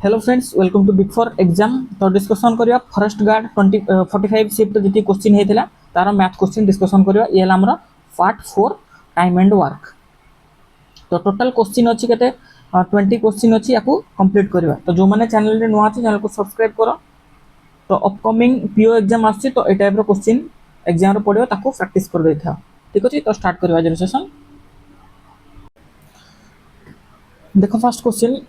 Hello friends, welcome to big four exam. तो discussion करिया forest guard 45 shift जी question होता तार मैथ क्वेश्चन डिस्कसन करिया। ये आमर पार्ट 4 टाइम एंड वर्क। तो टोटल क्वेश्चन अच्छी के 20 क्वेश्चन अच्छी या कंप्लीट करवा। तो जो मैंने चैनल नुआ अच्छे चैनल को सब्सक्राइब कर। तो अपकमिंग पीओ एग्जाम आसी तो ये टाइप क्वेश्चन एग्जाम पड़ो ताको प्रैक्टिस कर दे था। ठीक अच्छे, तो स्टार्ट करवा आज सेशन। देखो first question,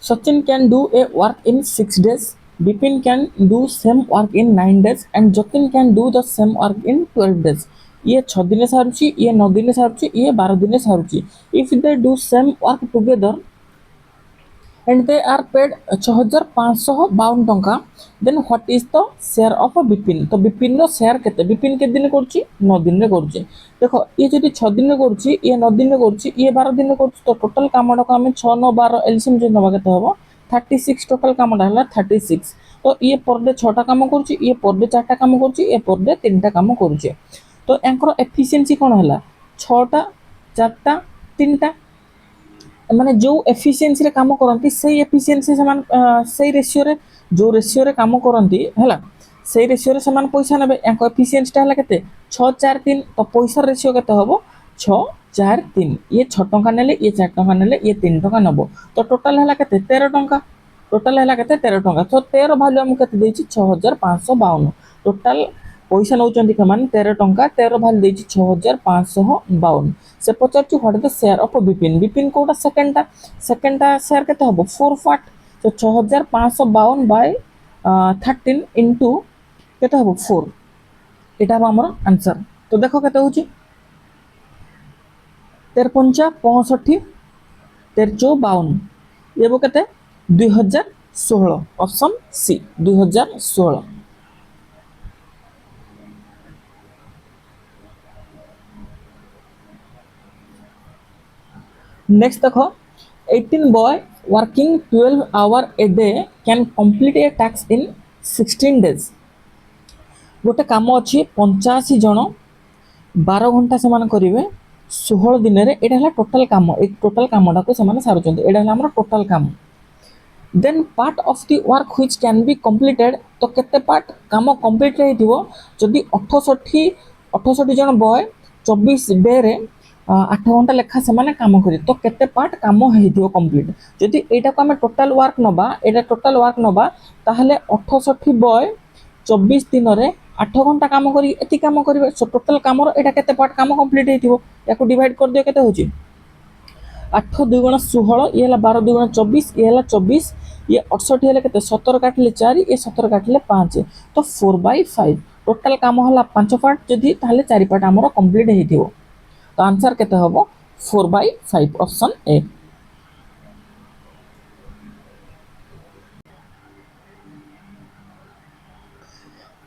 Sachin can do a work in 6 days. Bipin can do same work in 9 days and Jatin can do the same work in 12 days. ये 6 दिन सारुची, ये 9 दिन सारुची, ये 12 दिन सारुची. If they do same work together and they are paid 6552 टंका, then what is the share of Bipin? तो बिपिन रो share केते? बिपिन के दिन करची? 9 दिन रे करची। देखो ये जदी 6 दिन रे करची, ये 9 दिन रे करची, ये 12 दिन रे करची, तो टोटल कामडा को हम 6 9 12 एलसीएम जे नबा केते हबो 36। टोटल कामडा हला 36। तो ये पर डे 6टा काम करची, ये पर डे 4टा काम करची, ये पर डे 3टा काम करची। तो एंकर एफिशिएंसी कोन हला? 6टा 4टा 3टा माने जो एफिशिएंसी रे काम करंती सेही एफिशिएंसी समान सेही रेशियो रे जो रेशियो रे काम करंती हैला सेही रेशियो रे समान पैसा नेबे। एंको एफिशिएंसी ता हला केते 6 4 3। तो पैसा रेशियो केते हबो 6 4 3। ये 6 टंका नेले, ये 4 टंका नेले, ये 3 टंका नबो। तो टोटल हला केते 13 टंका। टोटल हला केते 13 टंका। तो 13 वैल्यू हम केते देछि 6552। टोटल पैसा नौचंती कमान 13 टंका, 13 वैल्यू देछि 6552। से पचार what the share of Bipin. Bipin कोटा सेकंडटा शेयर केते हबो 4 पार्ट। तो 6552 बाय 13 इनटू केते हबो 4। एटा हबो हमर आंसर। तो देखो केते होची 13 पंचा 65 13 52। ये हबो केते 2016। Option C 2016। नेक्स्ट देखो 18 boy working 12 hour a day can complete a task in 16 days. गोटे काम अच्छी 85 जन 12 घंटा से करेंगे 16 दिन में। यहाँ टोटाल काम, एक टोटाल कमटा को सारुँच। यहाँ टोटाल काम। Then part of the work which can be completed. तो केते पार्ट काम कंप्लीट हो जदि 68 जन बॉय 24 डे रे 8 घंटा लेखा से काम करें तो केते पार्ट काम हो कंप्लीट। जदि एटा को आम टोटाल वर्क नबा, एटा टोटाल वर्क नबा ताहले 68 बॉय 24 दिन रे 8 घंटा काम करी एति काम करिवे। सो टोटाल कामर एटा केते पार्ट काम कंप्लीट हो याको डिवाइड कर दियो केते होची 8 2 गुणा 16, ये हला 12 2 गुणा 24, ये हला 24, ये 68 हला केते 17 काटले 4, ये 17 काटले 5। तो 4/5 टोटाल काम हला 5 पार्ट जदि ताहले 4 पार्ट हमरो कंप्लीट हेथिवो। तो आंसर केते हबो 4/5 ऑप्शन ए।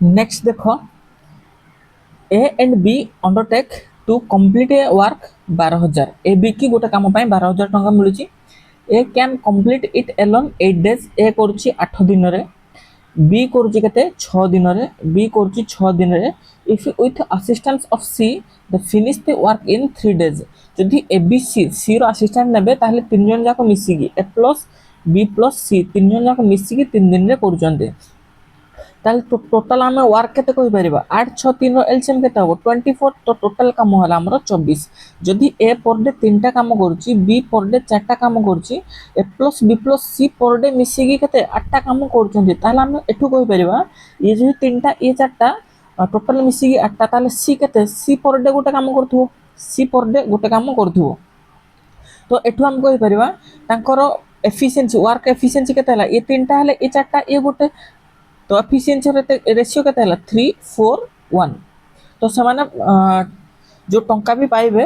नेक्स्ट देखो A and B undertake to complete a work 12,000। A B की गोटे काम 12,000 टंका मिलुची। A can complete it alone 8 days. A करूची 8 दिन रे, बी करूची केते 6 दिन रे, बी करूची 6 दिन रे। If with assistance of see the finish the work in 3 days. जदि A B C row assistant नेबे ताहले 3 जन जाको मिसिगी ए प्लस बी प्लस सी 3 जन जाको मिसिगी 3 दिन रे करूचंते। ताल टोटल आम वर्क केते कहि परिबा 8 6 3 रो एलसीएम केते हबो 24। तो टोटल काम होला हमर 24। जदि ए पर डे 3टा काम करूची, बी पर डे 4टा काम करूची, ए प्लस बी प्लस सी पर डे मिसिगी केते 8टा काम करूचंती ताल हम एठु कहि परिबा ये जे 3टा ये 4टा टोटल मिसिगी 8टा ताले सी केते सी पर डे गोटे काम करथुवो, सी पर डे गोटे काम करथुवो। तो एठु हम कहि परिबा तांकर एफिशिएंसी वर्क एफिशिएंसी केते हला ये 3टा हले ये 4टा ये गोटे। तो एफिशिएंसी रेशियो केते हला 3 4 1। तो समान जो टंका भी पाइबे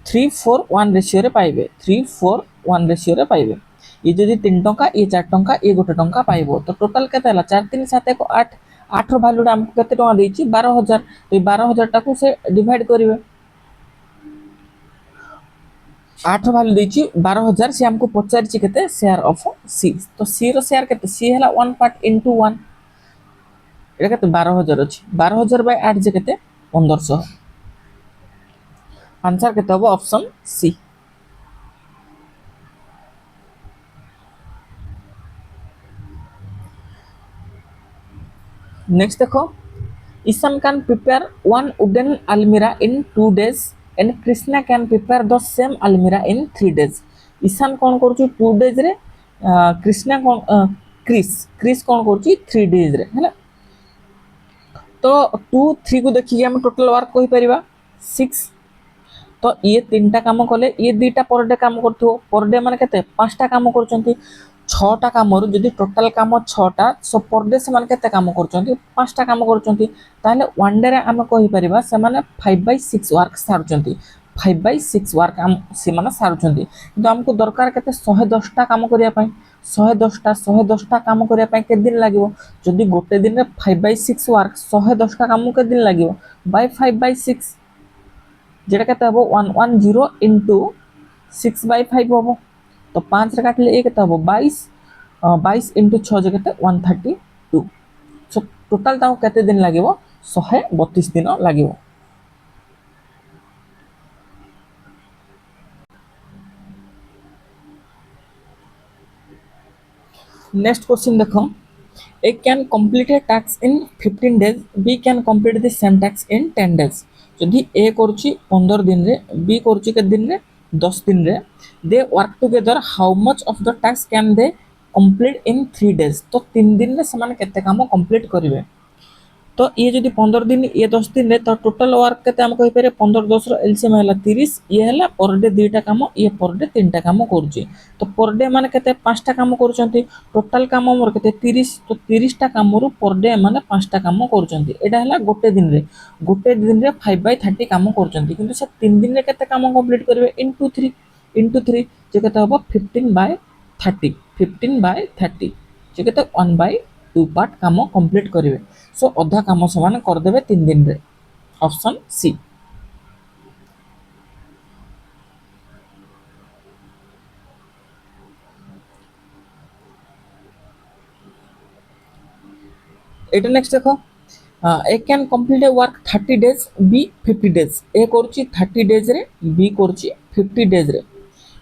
3 4 1 रेशियो रे पाइबे, 3 4 1 रेशियो रे पाइबे। ये जदि 3 टंका ये 4 टंका ये गोटे टंका पाइबो। तो टोटल केते हला 4 3 7 1 8। 8 रो वैल्यू हमको केते टंका देछि 12,000। तो ये 12,000 टाकू से डिवाइड करिवे। 8 वैल्यू देछि 12,000 से हमको पचारछि केते शेयर ऑफ सी। तो सी रो शेयर केते सी हला 1 पार्ट इनटू 1। এটা কেতে 12,000 ଅଛି 12,000 বাই 8 যে কেতে 1500। आंसर केते हबो ऑप्शन सी। नेक्स्ट देखो, Ishan can prepare one wooden almirah in 2 days and Krishna can prepare the same almirah in 3 days। Ishan कौन करुच्ची 2 days रे, कृष्णा कौन क्रिस क्रिस कौन करुच्ची 3 days रे है। तो 2 3 को देखिए आम टोटाल वर्क कही परिबा 6। तो ये 3टा काम कले, ये 2टा पर डे काम करथो, पर डे माने केते 5टा काम करचंती। 6टा काम रु जदी टोटाल काम 6टा, सो पर डे से माने केते काम करचंती 5टा काम करचंती। ताले वन डे रे हम कहि परिबा से माने 5/6 वर्क सारुचंती। 5/6 वर्क हम से माने सारुचंती। किंतु हमको दरकार केते 110टा काम करिया पई। 110टा काम करिया पई के दिन लागिवो। जदी गोटे दिन रे 5/6 वर्क 110टा काम के दिन लागिवो बाय 5/6, जेटा केते हबो 110 इंटू 6/5 हबो। तो 5 रे काटले ए केते हबो 22, 22 इंटू 6 जे केते 132। सो टोटल ताको केते दिन लागिवो 132 दिन लागिवो। नेक्स्ट क्वेश्चन देखो, A can complete a task in 15 days, B can complete the same task in 10 days। जदि ए करूची 15 दिन रे, बी करूची के दिन रे 10 दिन रे, दे work together how much of the task can they complete in 3 days। तो 3 दिन रे समान केते काम कंप्लीट करिवे। तो ये जदि 15 दिन ये 10 दिन रे, तो टोटल वर्क केते हम कहि पारे 15 10 रो एलसीएम हैला 30, ये हैला पर डे 2टा काम, ये पर डे 3टा काम करूची। तो पर डे माने केते 5टा काम करूचंती, टोटल काम मोर केते 30। तो 30टा काम रु पर डे माने 5टा काम करूचंती। एटा हैला गोटे दिन रे, गोटे दिन रे 5/30 काम करूचंती। किंतु से 3 दिन रे केते काम कंप्लीट करिवे इनटू 3, इनटू 3 जे केते हबो 15/30, 15/30 जे केते 1/2 पार्ट काम कंप्लीट करिवे। सो अधा काम समान करदेवे 3 दिन रे, ऑप्शन सी। एटा नेक्स्ट देखो, A can complete a work 30 days, B 50 days। A करूची 30 days रे, बी करूची 50 days रे।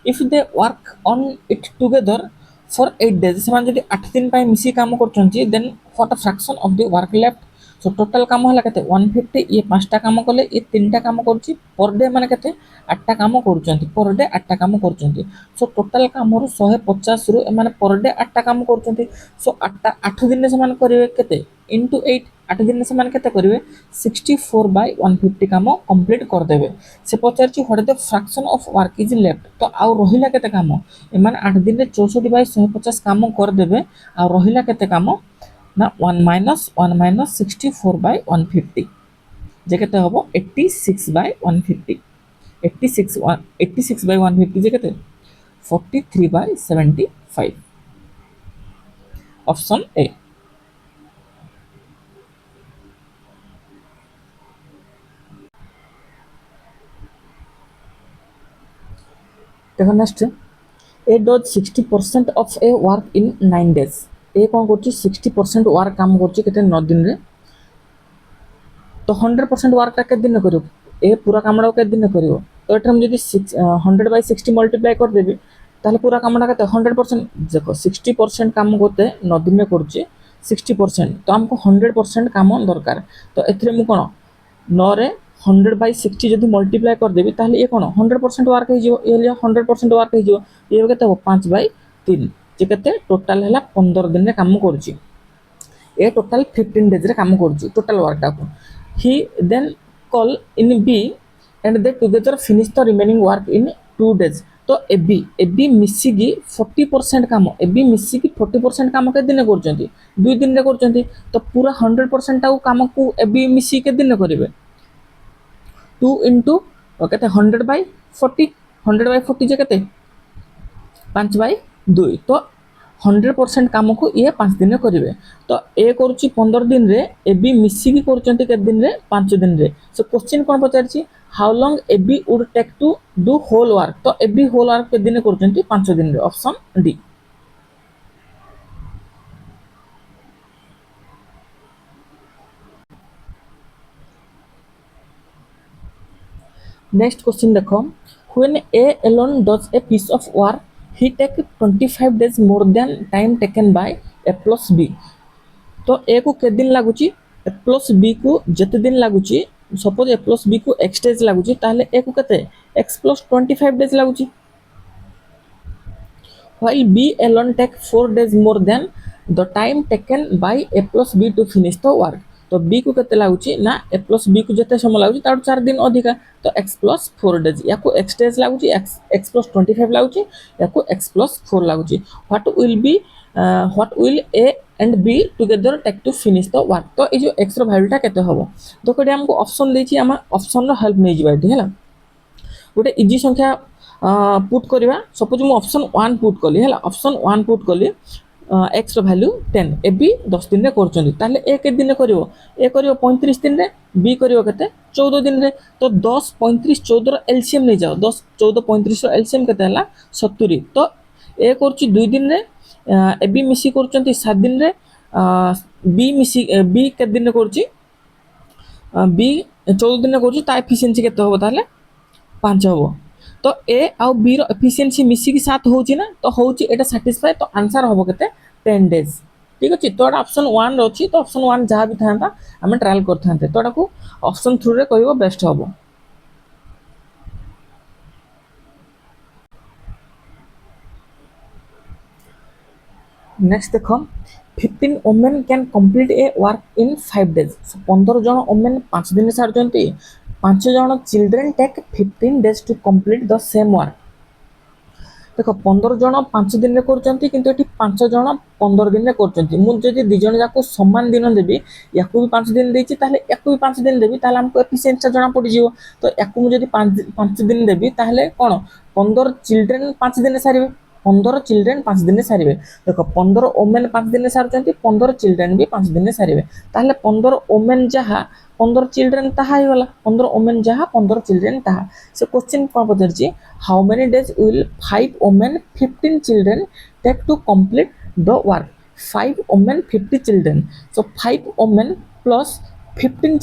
If they work on it together for 8 days, समान जदि 8 दिन पाई मिसी काम करचंती, then what a fraction of the work left. So total काम हला केते 150, ये 5टा काम कले, ये 3टा काम करूची। पर डे माने केते 8टा काम करूचंती, पर डे 8टा काम करूचंती। सो टोटल काम रु 150 रु माने पर डे 8टा काम करूचंती। सो 8 दिन रे समान करिवे केते इनटू 8, 8 दिन रे समान केते करिवे 64/150 काम कंप्लीट कर देबे। से पचारची what is the fraction of work is left. तो आ रहिला केते काम, ए माने 8 दिन रे 64/150 काम कर देबे। आ रहिला केते काम ना 1 माइनस 64/150 जे केते हबो 86/150। 86/150 जे केते 43/75, ऑप्शन ए। देखो next, A does 60% of A work in 9 days। ए कौन करछि 60% वर्क काम करछि केते 9 दिन रे। तो 100% वर्क के दिन करियो, ए पूरा कामडा के दिन करियो। तो एठम जदि 100/60 मल्टीप्लाई कर देबी, ताले पूरा कामडा के 100%। देखो 60% काम करते 9 दिन में करछि 60%, तो हमको 100% काम दरकार। तो एथरे मु कोन 9 रे 100/60 जदि मल्टीप्लाई कर देबी, ताले ये कोन 100% वर्क हे जिवो। ये लिया 100% वर्क हे जिवो। ये केते हो 5/3 जे केते टोटल हैला 15 दिन रे काम करछि। ए टोटल 15 days रे काम करछि टोटल वर्क टा को। He then call in B and they together finish the remaining work in 2 days। तो एबी मिसिकी 40% काम, एबी मिसिकी 40% काम के दिन करचंती, 2 दिन रे करचंती। तो पूरा 100% टा काम को एबी मिसी के दिन करिवे 2 इंटू केते 100/40, 100/40 जे केते 5/2। तो 100% काम को ये 5 दिन रे करिवे। तो ए करूची 15 दिन रे, ए बी मिसिकी करूचंती के दिन रे 5 दिन रे। सो क्वेश्चन कोन पचारची how long A B would take to do whole work. तो ए बी होल वर्क के दिन करूचंती 5 दिन रे, ऑप्शन डी। नेक्स्ट क्वेश्चन देखो, when A alone does a piece of work he take 25 days more than time taken by a plus b। तो ए को के दिन लगुची ए प्लस बी को जिते दिन लगुची सपोज ए प्लस बी को एक्स डेज लगुची ताहले ए को केते एक्स प्लस 25 डेज लगुची while b alone take 4 days more than the time taken by a plus b to finish the work तो b को केते लागुची ना a plus b को जते समय लागुची तार 4 दिन अधिका तो x plus 4 days या को x days लागुची x plus 25 लागुची या को x plus 4 लागुची what will a and b together take to finish the work तो ए जो x रो वैल्यू ता केते हबो तो कोडी हमको ऑप्शन देछि हम ऑप्शन रो हेल्प नै जिबा एठी हला गोटे इजी संख्या पुट करवा सपोज मु ऑप्शन 1 पुट कली है ऑप्शन 1 पुट कली एक्स रो वैल्यू 10 ए बी 10 दिन रे करचोंदी ताले ए के दिन रे करिवो ए करिवो 35 दिन रे बी करिवो केते 14 दिन रे तो 10 35 14 रो एलसीएम नै जाओ 10 14 35 रो एलसीएम केते हला 70 तो ए करची 2 दिन रे ए बी मिसी करचोंती 7 दिन रे बी मिसी बी के दिन रे करची बी 14 दिन रे करची ता एफिशिएंसी केते होबो ताले 5 होबो तो ए आउ बी रो एफिशिएंसी मिसी की साथ होची ना तो होची एटा सैटिस्फाई तो आंसर होबो केते 10 डेज ठीक अछि तो ऑप्शन 1 रो छी तो ऑप्शन 1 जहां भी थांता हम ट्रायल करथांते तो को ऑप्शन 3 रे कहिबो बेस्ट होबो नेक्स्ट देखो 15 women can complete a work in 5 days so 15 जण women 5 दिन सारजंती 5 जण children take 15 days to complete the same work देखो 15 जण 5 दिन रे करचंती किंतु एठी 5 जण 15 दिन रे करचंती मु जदि दि जण जाको समान दिन देबी याकू भी 5 दिन देछि ताले याकू भी 5 दिन देबी ताले हमको एफिशिएंसी जणा पड़ी जिवो तो याकू मु जदि 5 दिन देबी ताले कोन 15 चिल्ड्रन 5 दिन सारिबे 15 चिल्ड्रन 5 दिन सारिबे देखो 15 ओमेन 5 दिन सारचंती 15 चिल्ड्रन भी 5 दिन सारिबे ताले 15 ओमेन जहा 15 चिल्ड्रन ताहा ही वाला 15 ओमेन जहा 15 चिल्ड्रन ताहा से क्वेश्चन कोन पदरची how many days will 5 women 15 children take to complete the work 5 women 50 children so 5 women plus 15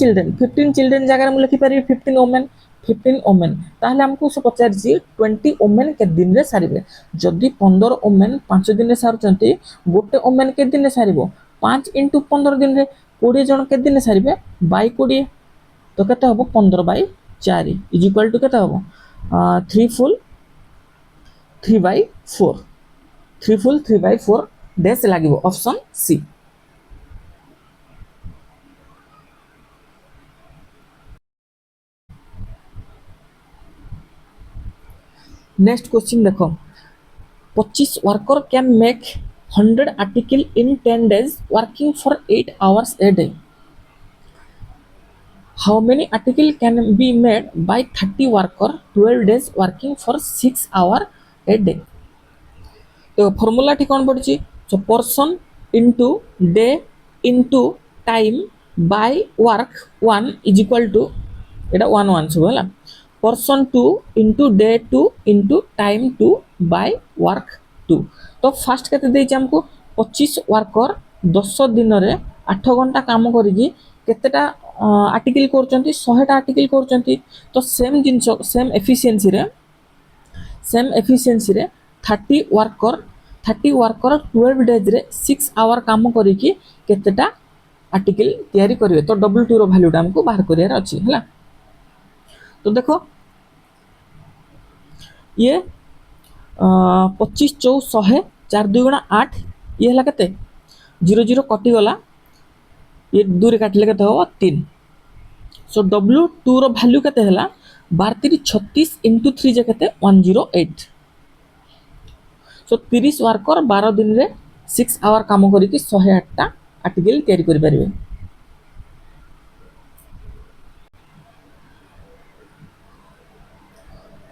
children जगह में लिखि पारि 15 ओमेन 15 ओमेन ताहले हमको से पचारची 20 ओमेन के दिन रे सारिबे जदी 15 ओमेन 5 दिन रे सारचंती गोटे ओमेन के दिन रे सारिबो 5 * 15 दिन रे 20 जन के दिन रे सारिबे बाय 20 तो केते हबो 15/4 इज इक्वल टू केते हबो 3 फुल 3/4 3 फुल 3/4 डेज लागिबो ऑप्शन सी नेक्स्ट क्वेश्चन देखो 25 worker can make 100 article in 10 days working for 8 hours a day how many article can be made by 30 worker 12 days working for 6 hours a day तो formula ठी कोन पड़ची so person into day into time by work 1 is equal to एटा 1 1 सब हला person 2 into day 2 into time 2 by work 2 तो fast केते देछि हमको 25 वर्कर 10 दिन रे 8 घंटा काम करिकि केतेटा आर्टिकल करचंती 100 टा आर्टिकल करचंती तो सेम जिंस सेम एफिशिएंसी रे 30 वर्कर 12 डेज रे 6 आवर काम करिकि केतेटा आर्टिकल तयारी करिवे तो W2 रो वैल्यू हमको बाहर करियार अछि हला तो देखो ये 25 4 100 4 2 गुणा 8 ये हला केते 0 0 कटि गला ये 2 रे काटले केते हो 3 सो W2 रो वैल्यू केते हला 12 3 36 * 3 जे केते 108 सो 30 वर्कर 12 दिन रे 6 आवर काम करिकि 108 टा आर्टिकल तयारी करि परिबे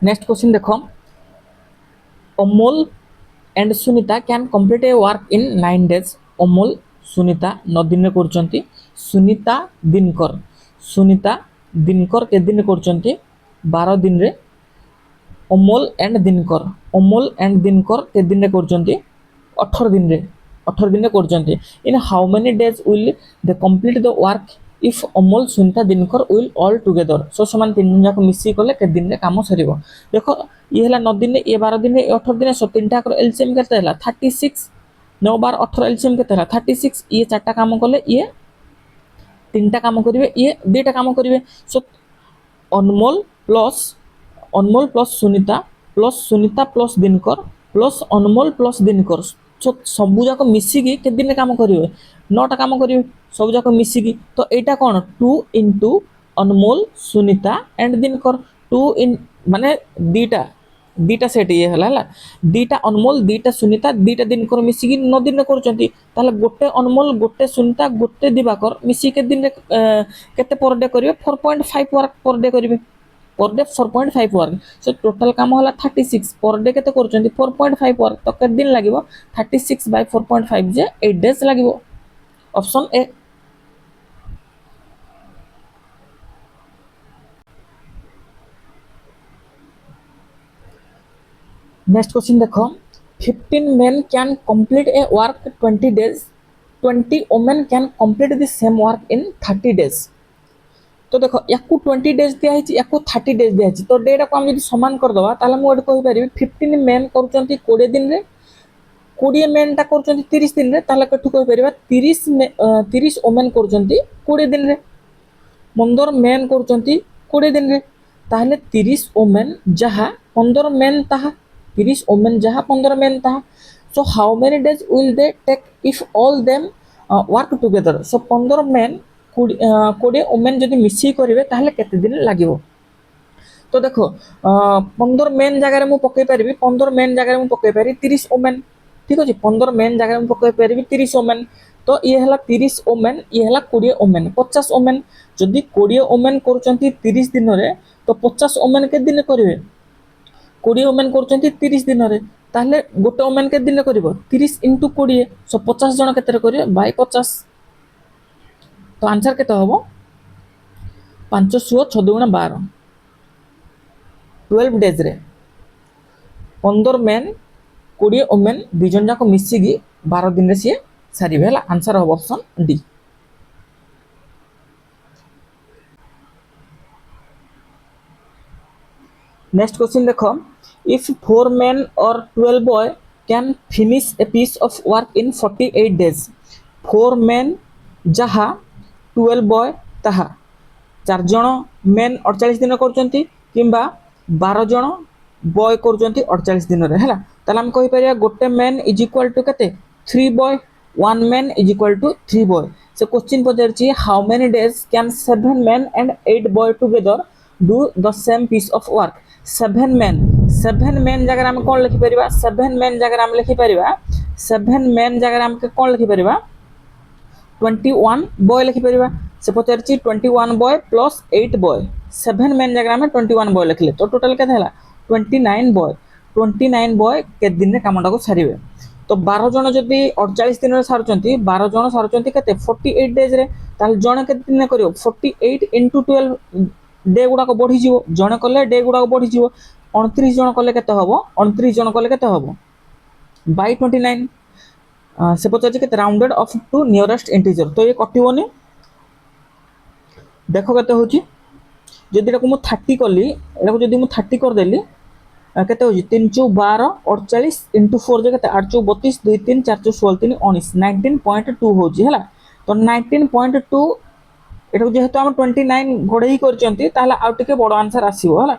नेक्स्ट क्वेश्चन देखो Amol and Sunita can complete a work in 9 days Amol Sunita 9 दिन रे करचंती सुनीता दिनकर के दिन करचंती 12 दिन रे अमोल एंड दिनकर के दिन रे करचंती 18 दिन रे करचंती in how many days will they complete the work if Amol Sunita Dinkar will all together so समान तीन दिन जाक मिसी कले के दिन रे काम सरीबो देखो ये हला 9 दिन ये 12 दिन ये 18 दिन सो तीनटा कर एलसीएम करते हला 36 9 बार 18 एलसीएम केते हला 36 ये चारटा काम कले ये तीनटा काम करिवे ये दुईटा काम करिवे so Anmol plus Sunita plus Dinkar plus Anmol plus Dinkar so सबू जाक मिसिकी के दिन काम करेंगे 9टा काम करेंगे सब जाक मिसिकी तो यहाँ कौन 2 into Anmol Sunita and Dinkar 2 इन माने दीटा दीटा सेट ये है दीटा अनमोल दीटा सुनीता दीटा दिनकर मिसिकी 9 दिन कर गोटे अनमोल गोटे सुनीता गोटे दिवाकर मिसिकी के दिन केते पर डे करेंगे 4.5 वर्क पर डे करेंगे per day 4.5 work so total काम होला 36 पर डे केते करछंती 4.5 वर्क तो केते दिन लागिवो 36 बाय 4.5 जे 8 डेज लागिवो ऑप्शन ए। नेक्स्ट क्वेश्चन देखो 15 men can complete a work 20 days 20 women can complete the same work in 30 days तो देखो या 20 डेज दिखाई या 30 डेज दिखाई तो डेटा को हम सामान करदे ताले मुझे कहीपर 15 मेन कर 20 दिन में 20 मेनटा कर 30 दिन में ताले कहीपर 30 ओमेन कर 20 दिन में 15 मेन कर 20 दिन में ताहले 30 ओमेन जहाँ 15 मेन ताहा 30 ओमेन जहाँ 15 मेन ताहा so how many days will they take if all them work together so 15 men 20 women जदि मिसी करेंगे ताहले केते दिन लागिवो तो देखो 15 मेन जगह मु पकई पारिबी 15 मेन जगह मु पकई पारि 30 ओमेन ठीक अछि 15 मेन जगह मु पकई पारिबी 30 ओमेन तो ये हला 30 ओमेन ये हला 20 ओमेन 50 ओमेन जदि 20 ओमेन करूचंती 30 दिन रे तो 50 ओमेन के दिन करिवे 20 ओमेन करूचंती 30 दिन रे ताहले गोटे ओमेन के दिन करिवो 30 * 20 सो 50 जन केते करिवे बाय 50 तो आंसर केते होबो 5 6 6 * 12 12 डेज रे 15 मेन 20 ओमेन दुजन जाक मिसिकी 12 दिन रे सी सारिबे हला आंसर होबो ऑप्शन डी। नेक्स्ट क्वेश्चन देखो if 4 men or 12 boy can finish a piece of work in 48 days 4 men जहा 12 बॉय ताहा 4 जन मेन 48 दिन करचंती किंबा 12 जन बॉय करचंती 48 दिन रे हला ताला हम कहि परिया गोटे मेन इज इक्वल टू कते 3 boy 1 men is equal to 3 boy से क्वेश्चन पचारची how many days can 7 men and 8 boy together do the same piece of work 7 men जगह हम कोन लिखि परिबा 7 men जगह हम लिखि परिबा 7 men जगह हम कोन लिखि परिबा 21 बॉय लिखि परिबा से पचारची 21 बॉय प्लस 8 बॉय 7 मेन जगह में 21 बॉय लिखले तो टोटल केते हला 29 बॉय के दिन रे कामटा को सारिबे तो 12 जन जदी 48 दिन रे सारुचंती 12 जन सारुचंती केते 48 डेज रे ताल जण के दिन करियो 48 * 12 डे गुडा को बढ़ी जिवो जण कले डे गुडा को बढ़ी जिवो 29 जन कले केते हबो 29 जन कले केते हबो बाय 29 से पचार के rounded off to nearest integer तो ये कटिबोनी देखो केते होची जदि मु 30 कली एटा को जदि मु 30 कर देली केते होची 3 * 12 48 * 4 जे केते 8 * 32 2 3 4 * 16 3 19 19.2 होची हला तो 19.2 एटा को जेहेतु हम 29 घोड़े करचंती ताहला आ टिके बड़ आंसर आसीबो हला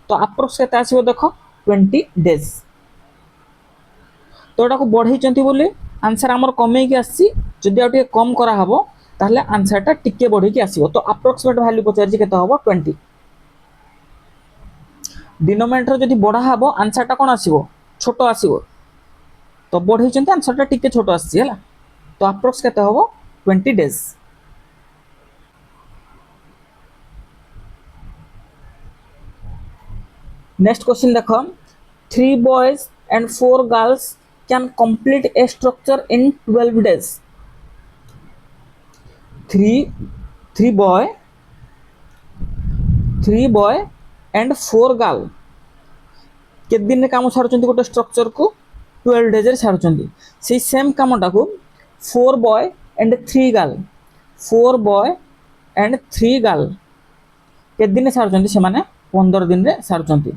तो अप्रोक्स केते आसीबो देखो 20 डेज तो एटा को बढ़ाई बोली आंसर आमर कमे की आसी जदि आ टिके कम करा हबो ताहले आंसरटा टिके बढ़ी की आसीबो तो अप्रोक्सीमेट वैल्यू पचारजी केते हबो 20 डिनोमिनेटर जदि बड़ा हबो आंसरटा कोन आसीबो छोटो आसीबो तो बढ़ाई आंसरटा टिके छोटो आसी हला तो अप्रोक्स केते हबो 20 डेज। नेक्स्ट क्वेश्चन देखो 3 boys and 4 girls can complete a structure in 12 days 3 boy and 4 girl के दिन रे काम सारुचंती गोटे स्ट्रक्चर को 12 डेज रे सारुचंती से सेम कामटा को 4 boy and 3 girl 4 boy and 3 girl के दिन सारुचंती से माने 15 दिन रे सारुचंती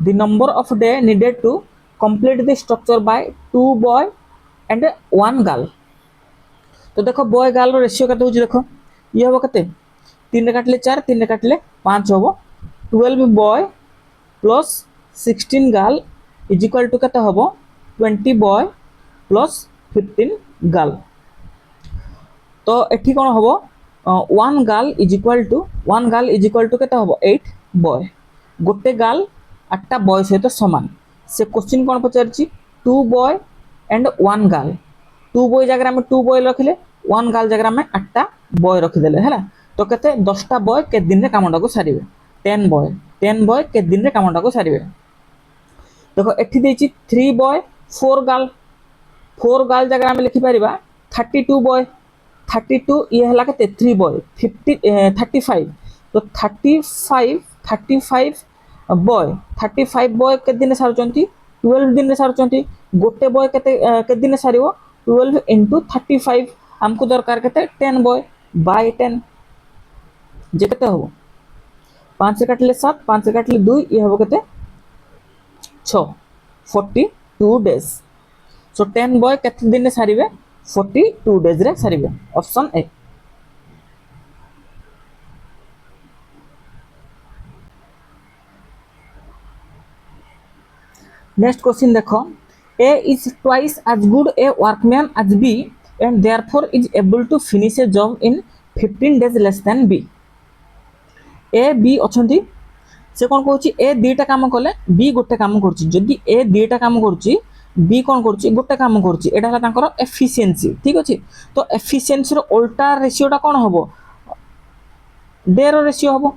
the number of day needed to complete the structure by 2 boy and 1 girl. तो देखो बॉय गर्ल रेशियो केते होची देखो ये हम के 3 रे काटले 4 3 रे काटले 5 हम 12 boy plus 16 girl is equal to केते हम 20 बॉय प्लस 15 गर्ल। तो एठी कोन हम 1 गर्ल इज इक्वल टू केते हम 8 बॉय। गोटे गर्ल 8टा बॉय सहित समान। से क्वेश्चन कोन पचारची 2 बॉय एंड 1 गर्ल। 2 बॉय जगह में 2 बॉय रखिले 1 गर्ल जगह में 8टा बॉय रखिदेले है। तो केते 10टा बॉय के दिन रे कामटा को सारिबे 10 बॉय के दिन रे कामटा को सारिबे। देखो एठी देछि 3 बॉय 4 गर्ल जगह में लिखि परिबा 32 बॉय 32 ये हला के 3 बॉय 35। तो 35 बॉय के दिन सारुचंती 12 दिन सारुचंती। गोटे बॉय के दिन सारिबो 12 into 35 हमको दरकार केते 10 बॉय बाय 10 जे केते हो 5 से काटले 7 5 से काटले 2 ये हो केते 6 42 डेज। सो 10 बॉय केते दिन सारिबे 42 डेज रे सारिबे ऑप्शन ए। नेक्स्ट क्वेश्चन देखो A is twice as good a workman as B and therefore is able to finish a job in 15 days less than B। A B अछंती से कोन कहूची A दीटा काम कले B गोटे काम करची। जदि A दीटा काम करची B कोन करची गोटे काम करची एटा हला तांकर एफिशिएंसी। ठीक अछि तो एफिशिएंसी रो उल्टा रेशियोटा कोन हबो डे रो रेशियो हबो।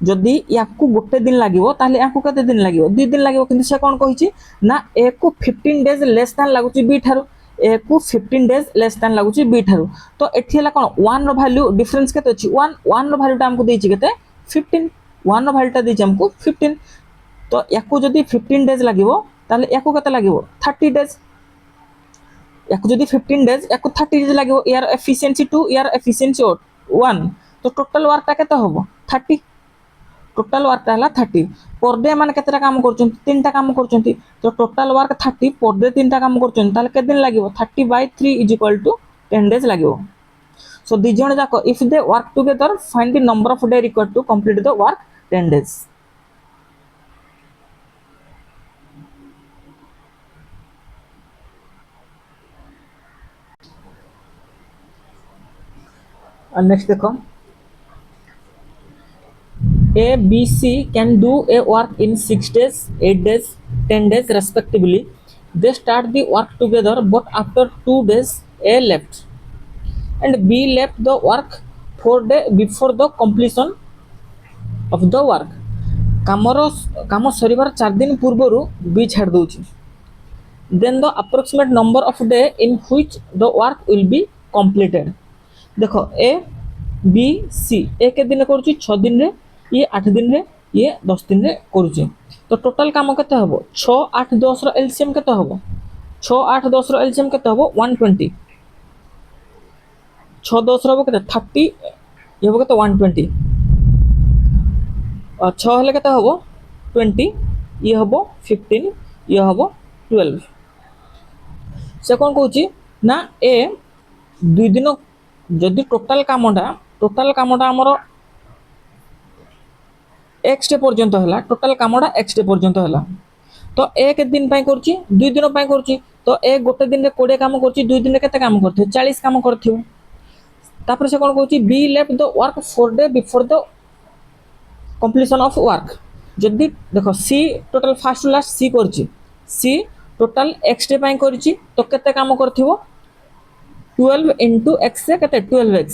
जदि याकू गोटे दिन लागिवो ताले याकू कते दिन लागिवो 2 दिन लागिवो। किंतु से कोन कहिची ना ए को 15 डेज लेस देन लागुची बी थारु ए को 15 डेज लेस देन लागुची बी थारु। तो एठी हला कोन 1 रो वैल्यू डिफरेंस केते अछि 1 रो वैल्यूटा हमको देछि केते 15 1 रो वैल्यूटा देछि हमको 15। तो याकू जदि 15 डेज लागिवो ताले याकू कते लागिवो 30 डेज। याकू जदि 15 डेज याकू 30 डेज लागिवो यार एफिशिएंसी 2 यार एफिशिएंसी 1 तो टोटल वर्कटा केते होबो 30। टोटल वर्क है 30 पर डे मान केतेटा काम करछन 3टा काम करछन। तो टोटल वर्क 30 पर डे 3टा काम करछन ताले के दिन लागिवो 30/3 इज इक्वल टू 10 डेज लागिवो। सो दी जण जाको if they work together find the number of day required to complete the work 10 days. Next देखो A, B, C can do a work in 6 days, 8 days, 10 days respectively. They start the work together, but after 2 days, A left and B left the work 4 days before the completion of the work. काम सरिबार 4 दिन पूर्वरु B छाड़ दउची। Then the approximate number of day in which the work will be completed. देखो A, B, C ए के दिन करूची 6 दिन रे ये 8 दिन रे ये 10 दिन रे करूची। तो टोटल काम केते हबो 6 8 10 रो एलसीएम केते हबो 6 8 10 रो एलसीएम केते हबो 120। 6 10 रो हबो केते 30 ये हबो केते 120 और 6 हेले केते हबो 20 ये हबो 15 ये हबो 12। से कोन कहूची ना ए 2 दिन जदि टोटल कामटा हमर एक्स डे पर्यंत है टोटाल कामटा एक्स डे पर्यंत है तो एक दिन करुच्ची 2 दिन करुच्ची तो एक गोटे दिन 20 काम करुच्ची 2 दिन केते काम करथियो 40 काम करथियो। तापर से कोन कहूची B left the work 4 day before the completion of work. जदि देखो सी टोटल फास्ट लास्ट सी करची सी टोटल एक्स डे करची तो केते काम करथियो 12 into x से केते 12x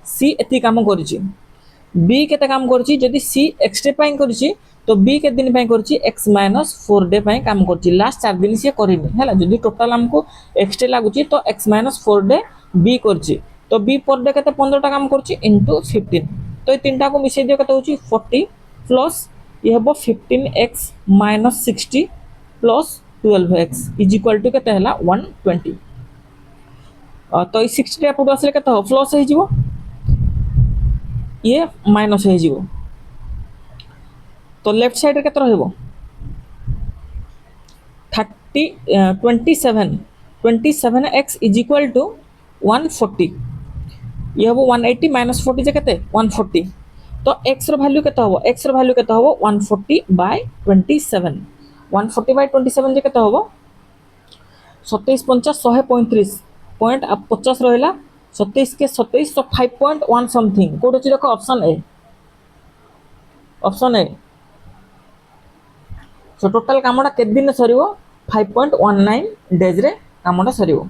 सी एती काम करची। बी केते काम करची जदि सी एक्स डे करची तो बी के दिन करची x - 4 डे काम करची लास्ट 4 दिन से करिनी हैला। जदि टोटल हमको एक्स डे लागुची तो x - 4 डे बी करची तो बी पर डे केते 15 टा काम करची इनटू 15। तो ये तीनटा को मिसै दियो केते होची 40 प्लस ये हबो 15x - 60 plus 12x is equal to केते हला 120। तो ये 60 टा पड आसले केते हो प्लस हे जिवो ये माइनस हो जिवो। तो लेफ्ट साइड रे केते रहइबो 27 27x इज इक्वल टू 140 ये हम 180 माइनस 40 जे केते 140 तो x रो वैल्यू केते होबो x रो वैल्यू केते होबो 140 बाय 27 140 बाय 27 जे केते होबो 27 50 135 पॉइंट अब 50 रहला 27 के 27 तो 5.1 समथिंग कोड अछि देखो ऑप्शन ए सो टोटल कामडा के दिन सरीबो 5.19 डेज रे कामडा सरीबो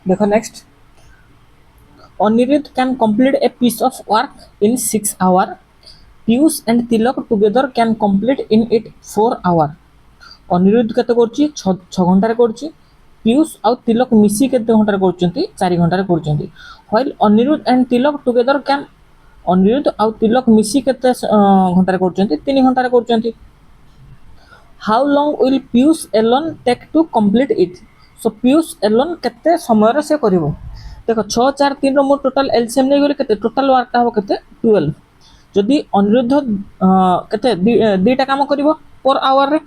देखो next Anirudh can complete a piece of work in 6 hours. Piyush and Tilak together can complete in it 4 hours. Anirudh केते करछि 6 घंटा रे करछि पीयूष आ तिलक मिसी केते घंटा रे करछंती 4 घंटा रे करछंती while Anirudh and Tilak together can Anirudh आ तिलक मिसी केते घंटा रे करछंती 3 घंटा रे करछंती how long will Piyush alone take to complete it so Piyush alone केते समय रे से करिवो देखो 6 4 3 रो मो टोटल एलसीएम नै गेले केते टोटल वर्क ता हो केते 12 जदि अनिरुद्ध केते दुईटा काम करिवो पर आवर रे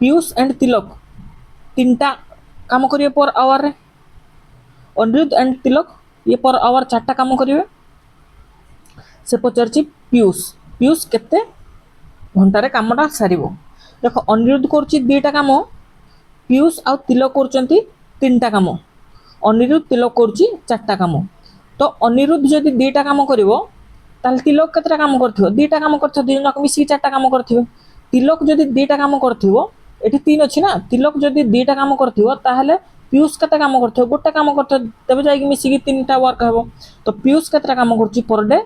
पीयूष एंड तिलक तीनटा काम करिवे पर आवर रे अनिरुद्ध एंड तिलक ये पर आवर चारटा काम करिवे से पचरची पीयूष पीयूष केते घंटा रे कामटा सारिवो देखो अनिरुद्ध करची दुईटा काम पीयूष आ तिलक करचंती तीनटा काम अनिरुद्ध तिलक करची चारटा काम तो अनिरुद्ध जदि दुईटा काम करिवो ताल तिलक केतरा काम करथिवो दुईटा काम करथिवो दुई जणक मिसी चारटा काम करथिवो तिलक जदि दुईटा काम करथिवो एठी तीन अछि ना तिलक जदि दुईटा काम करथिवो ताहले पीयूष केते काम करथिवो गोटे काम करथिवो तबे जाई मिसी की तीनटा वर्क हेबो तो पीयूष केतरा काम करची पर डे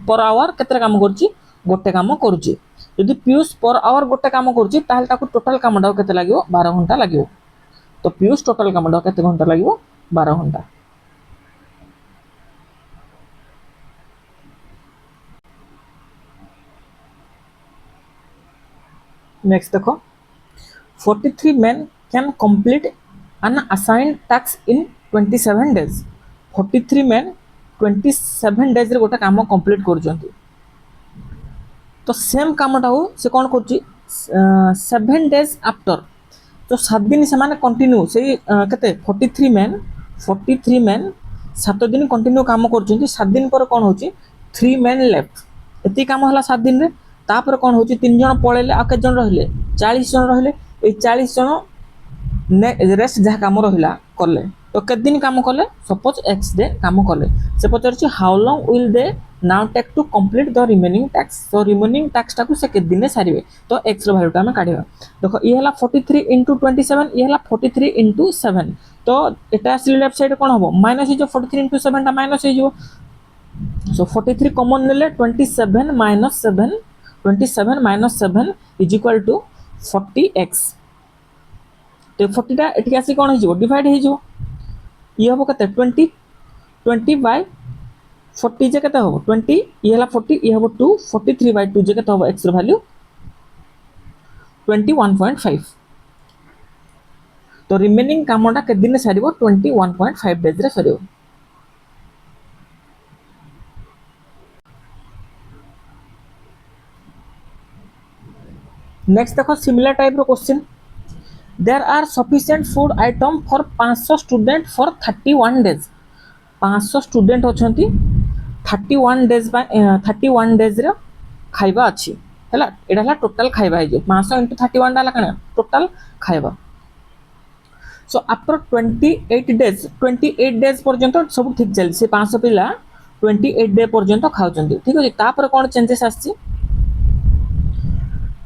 पर आवर केतरा काम करची गोटे काम करूची यदि पीयूष पर आवर गोटे काम करूची ताहले ताकू टोटल कामडा केते लागिवो 12 घंटा लागिवो तो पीयूष टोटल कामडा केते घंटा लागिवो 12 घंटा नेक्स्ट देखो 43 men can complete an assigned task in 27 days 43 men 27 days रे गोटा काम कंप्लीट करजंती तो सेम कामटा हो से कोन करची 7 days आफ्टर तो 7 दिन से माने कंटिन्यू से केते 43 men 7 दिन कंटिन्यू काम करजंती 7 दिन पर कोन होची 3 men लेफ्ट एती काम हला 7 दिन रे तापर कोन होची 3 जण पळेले आ के जण रहिले 40 जण रहिले ए 40 जण रेस्ट जहाँ काम रहा कले तो के दिन काम कले सपोज एक्स डे काम कले से पचार how long will they now take to complete the remaining tasks तो रिमेनिंग टैक्स टाकू से के दिन सारे तो एक्स रो वैल्यू आम काढ़ा देखो ये है 43 इंटू 27 ये है 43 इंटू 7 तो यहाँ आस लेफ्ट साइड कौन हम माइनस हो 43 इंटू 7 टा माइनस हो सो 43 कॉमन नेले 27 minus 7 27 minus 7 is equal to 40x तो 40 टा एठी आसी कोन हिजो डिवाइड हिजो ये हो कते 20 बाय 40 जे कते हो 20 ये हला 40 ये हो 2 43 बाय 2 जे कते हो x रो वैल्यू 21.5 तो रिमेनिंग कामटा के दिन सारिबो 21.5 डेज रे सारिबो नेक्स्ट देखो सिमिलर टाइप रो question There are sufficient food item for 500 student for 31 days 500 student अछंती 31 days बा 31 days रे खाइबा अछि हला एडा हला टोटल खाइबा हे जे 500 * 31 डाला कने टोटल खाइबा सो आफ्टर 28 days पर्यंत सब ठीक चल से 500 पिला 28 डे पर्यंत खाउचंती ठीक अछि तापर कोन चेंजेस आछि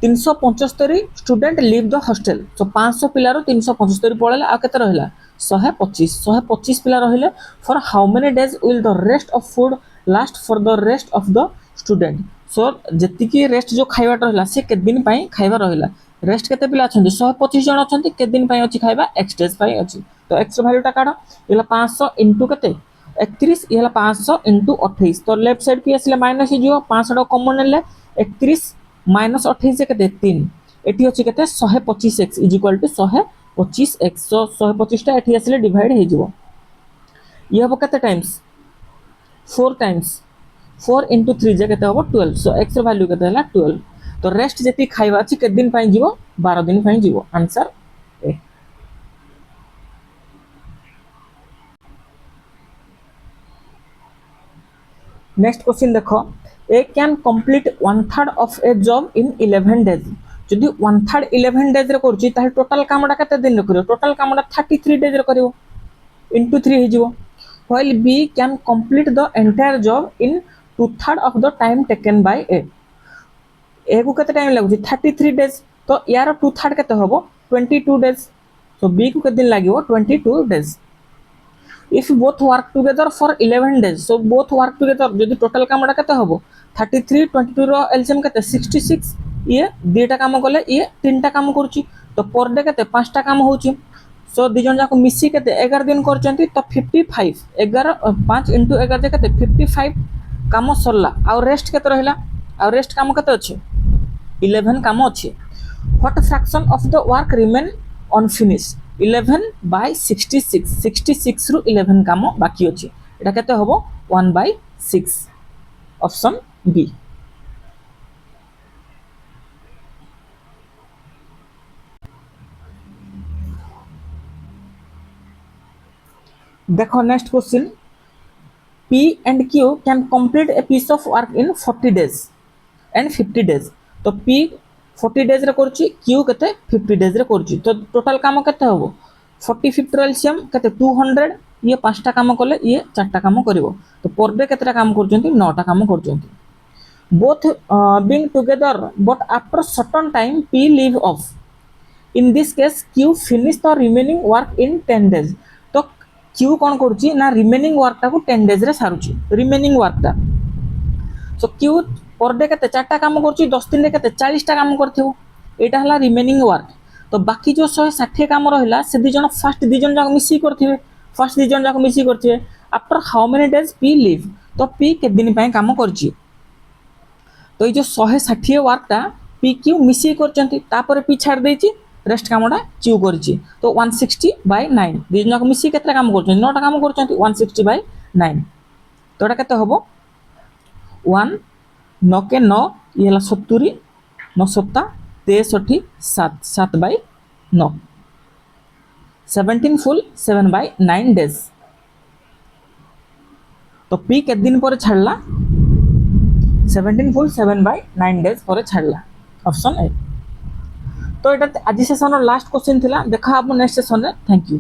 375 स्टूडेंट लीव द हॉस्टल तो 500 पिलारो 375 पळेला आ केते रहला 125 पिला रहिले for how many days will the rest of food last for the rest of the student so जति की रेस्ट जो खाइबा रहला से के दिन पई खाइबा रहला रेस्ट केते पिला अछंती 125 जण अछंती के दिन पई अछि खाइबा x डेज पई अछि तो x वैल्यू टा काढो इला 500 इनटू केते 31 इला 500 इनटू 28 तो लेफ्ट साइड पे आसीले माइनस ही जो 500 कॉमन ले 31 माइनस 28 से केते 3 एठी अछि केते 125x is equal to 125x सो 125 टा एठी आसीले डिवाइड हे जिवो ये हबो केते टाइम्स 4 टाइम्स 4 into 3 जे केते होबो 12 सो x ର वैल्यू केते हला 12 तो रेस्ट जेती खाइबा अछि के दिन पई जीवो 12 दिन पई जीवो आंसर ए नेक्स्ट क्वेश्चन देखो A can complete 1/3 of a job in 11 days जदि 1/3 11 डेज रे करछि ताहे टोटल कामडा केते दिन रे करियो टोटल कामडा 33 डेज रे करियो into 3 हो जीवो while b can complete the entire job in 2/3 of the time taken by a ए को केते टाइम लागुछि 33 डेज तो यार 2/3 केते होबो 22 डेज सो बी को केते दिन लागिवो 22 days if both work together for 11 days so both work together जदि टोटल कामडा केते होबो 33 22 रो एलसीएम केते 66 ये दुटा काम कले ये तीनटा काम करछि तो पर डे केते पांचटा काम होछि सो दी जन जाको मिसी केते 11 दिन करचंती तो 55 11 5 into 11 केते 55 काम सरला आ रेस्ट केते रहला आ रेस्ट काम केते अछि 11 काम अछि what fraction of the work remain unfinished 11 by 66 66 रु 11 काम बाकी अछि एटा केते होबो 1/6 ऑप्शन बी देखो next question P and Q can complete a piece of work in 40 days and 50 days तो P 40 days रे करछि Q केते 50 days रे करछि तो टोटल काम केते होबो 40 50 एलसीएम केते 200 ये पांचटा काम करले ये चारटा काम करिवो तो पर डे केतेटा काम करजंती 9टा काम करजंती both being together but after certain time P leave off in this case Q finish the remaining work in 10 days तो Q कोन करछि ना रिमेनिंग वर्क टा को 10 days रे सारुछि रिमेनिंग वर्क टा सो Q पर डे केते चारटा काम करछि 10 दिन रे केते 40 टा काम करथिबो एटा हला रिमेनिंग वर्क तो बाकी जो 160 काम रहला से दी जन फर्स्ट दी जन जाक मिसी करथिबे फर्स्ट दी जन जाक मिसी करथिबे after how many days P leave तो P के दिन पय काम करछि तो ये जो 160 वर्क टा P Q मिसी करचंती तापर P छाड़ देछि रेस्ट कामडा Q करछि तो 160/9 दी जन जाक मिसी केतरा काम करचंती 9टा काम करचंती 160/9 तो एटा केते होबो 1 9 के 9 ये हला 70 9 7 63 7 7/9 17 फुल 7/9 डेज तो P के दिन पर छाड़ला 17 फुल 7/9 डेज पर छाड़ला ऑप्शन ए तो एटा आज सेशन लास्ट क्वेश्चन थिला देखा आप नेक्स्ट सेशन रे थैंक यू।